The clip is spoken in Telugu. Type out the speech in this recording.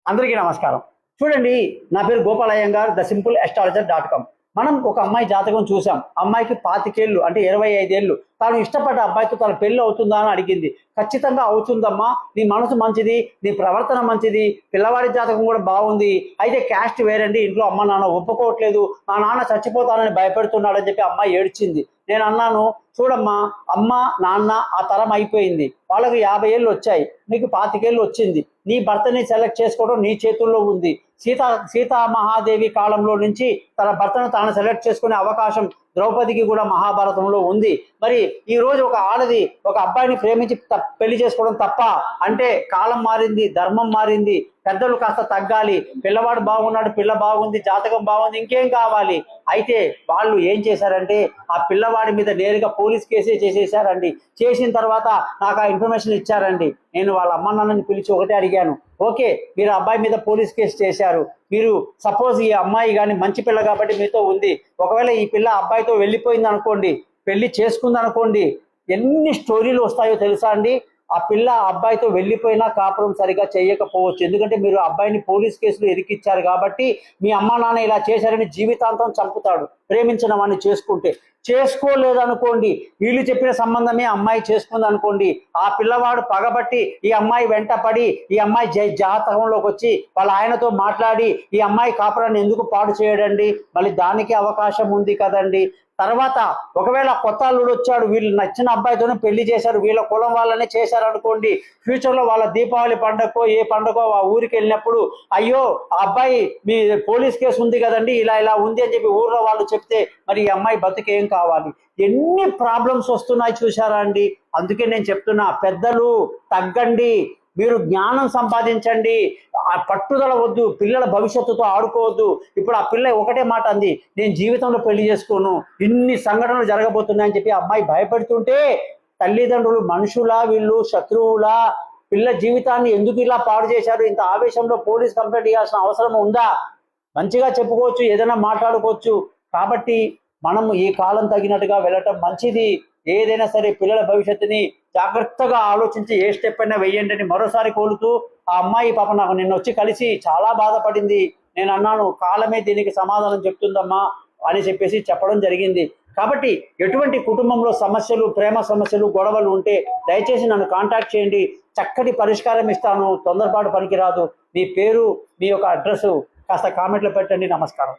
అందరికీ నమస్కారం. చూడండి, నా పేరు గోపాల్ అయ్యంగార్, thesimpleastrologer.com. మనం ఒక అమ్మాయి జాతకం చూసాం. అమ్మాయికి 25 ఏళ్ళు అంటే 25 ఏళ్ళు. తాను ఇష్టపడ్డ అబ్బాయితో తన పెళ్లి అవుతుందా అని అడిగింది. ఖచ్చితంగా అవుతుందమ్మా, నీ మనసు మంచిది, నీ ప్రవర్తన మంచిది, పిల్లవాడి జాతకం కూడా బాగుంది. అయితే క్యాస్ట్ వేరండి, ఇంట్లో అమ్మ నాన్న ఒప్పుకోవట్లేదు, మా నాన్న చచ్చిపోతానని భయపెడుతున్నాడని చెప్పి అమ్మాయి ఏడ్చింది. నేను అన్నాను, చూడమ్మా, అమ్మ నాన్న ఆ తరం అయిపోయింది, వాళ్ళకి 50 ఏళ్ళు వచ్చాయి, నీకు 25 ఏళ్ళు వచ్చింది. నీ భర్తని సెలెక్ట్ చేసుకోవడం నీ చేతుల్లో ఉంది. సీతామహాదేవి కాలంలో నుంచి తన భర్తను తాను సెలెక్ట్ చేసుకునే అవకాశం ద్రౌపదికి కూడా మహాభారతంలో ఉంది. మరి ఈ రోజు ఒక ఆడది ఒక అబ్బాయిని ప్రేమించి పెళ్లి చేసుకోవడం తప్ప? అంటే కాలం మారింది, ధర్మం మారింది, పెద్దలు కాస్త తగ్గాలి. పిల్లవాడు బాగున్నాడు, పిల్ల బాగుంది, జాతకం బాగుంది, ఇంకేం కావాలి? అయితే వాళ్ళు ఏం చేశారంటే ఆ పిల్లవాడి మీద నేరుగా పోలీస్ కేసే చేసేసారండి. చేసిన తర్వాత నాకు ఆ ఇన్ఫర్మేషన్ ఇచ్చారండి. నేను వాళ్ళ అమ్మ నాన్నని పిలిచి ఒకటే అడిగాను, ఓకే, మీరు అబ్బాయి మీద పోలీస్ కేసు చేశారు, మీరు సపోజ్ ఈ అమ్మాయి కానీ మంచి పిల్ల కాబట్టి మీతో ఉంది, ఒకవేళ ఈ పిల్ల అబ్బాయితో వెళ్ళిపోయింది అనుకోండి, పెళ్లి చేసుకుంది అనుకోండి, ఎన్ని స్టోరీలు వస్తాయో తెలుసా అండి. ఆ పిల్ల అబ్బాయితో వెళ్ళిపోయినా కాపురం సరిగా చేయకపోవచ్చు, ఎందుకంటే మీరు అబ్బాయిని పోలీస్ కేసులో ఇరికిచ్చారు కాబట్టి. మీ అమ్మా నాన్న ఇలా చేశారని జీవితాంతం చంపుతాడు ప్రేమించిన వాడిని చేసుకుంటే. చేసుకోలేదనుకోండి, వీళ్ళు చెప్పిన సంబంధమే అమ్మాయి చేసుకుంది అనుకోండి, ఆ పిల్లవాడు పగబట్టి ఈ అమ్మాయి వెంట పడి ఈ అమ్మాయి జాతకంలోకి వచ్చి వాళ్ళ ఆయనతో మాట్లాడి ఈ అమ్మాయి కాపురాన్ని ఎందుకు పాడు చేయడండి? మళ్ళీ దానికి అవకాశం ఉంది కదండి. తర్వాత ఒకవేళ కొత్త అల్లుడు వచ్చాడు, వీళ్ళు నచ్చిన అబ్బాయితోనే పెళ్లి చేశారు, వీళ్ళ కులం వాళ్ళనే చేశారు అనుకోండి, ఫ్యూచర్లో వాళ్ళ దీపావళి పండగకో ఏ పండగో ఆ ఊరికి వెళ్ళినప్పుడు, అయ్యో ఆ అబ్బాయి మీ పోలీస్ కేసు ఉంది కదండి, ఇలా ఇలా ఉంది అని చెప్పి ఊర్లో వాళ్ళు చెప్తే మరి ఈ అమ్మాయి బతుకేం కావాలి? ఎన్ని ప్రాబ్లమ్స్ వస్తున్నాయి చూసారా అండి. అందుకే నేను చెప్తున్నా, పెద్దలు తగ్గండి, మీరు జ్ఞానం సంపాదించండి, ఆ పట్టుదల వద్దు, పిల్లల భవిష్యత్తుతో ఆడుకోవద్దు. ఇప్పుడు ఆ పిల్ల ఒకటే మాట అంది, నేను జీవితంలో పెళ్లి చేసుకోను, ఇన్ని సంఘటనలు జరగబోతున్నాయని చెప్పి అమ్మాయి భయపెడుతుంటే, తల్లిదండ్రులు మనుషులా వీళ్ళు శత్రువులా? పిల్ల జీవితాన్ని ఎందుకు ఇలా పాడు చేశారు? ఇంత ఆవేశంలో పోలీస్ కంప్లైంట్ ఇవ్వాల్సిన అవసరం ఉందా? మంచిగా చెప్పుకోవచ్చు, ఏదైనా మాట్లాడుకోవచ్చు. కాబట్టి మనం ఈ కాలం తగినట్టుగా వెళ్ళటం మంచిది. ఏదైనా సరే పిల్లల భవిష్యత్తుని జాగ్రత్తగా ఆలోచించి ఏ స్టెప్ అయినా వెయ్యండి అని మరోసారి కోరుతూ, ఆ అమ్మాయి పాప నాకు నిన్న వచ్చి కలిసి చాలా బాధపడింది. నేను అన్నాను, కాలమే దీనికి సమాధానం చెప్తుందమ్మా అని చెప్పేసి చెప్పడం జరిగింది. కాబట్టి ఎటువంటి కుటుంబంలో సమస్యలు, ప్రేమ సమస్యలు, గొడవలు ఉంటే దయచేసి నన్ను కాంటాక్ట్ చేయండి, చక్కటి పరిష్కారం ఇస్తాను. తొందరపాటు పనికిరాదు. మీ పేరు, మీ యొక్క అడ్రస్ కాస్త కామెంట్లో పెట్టండి. నమస్కారం.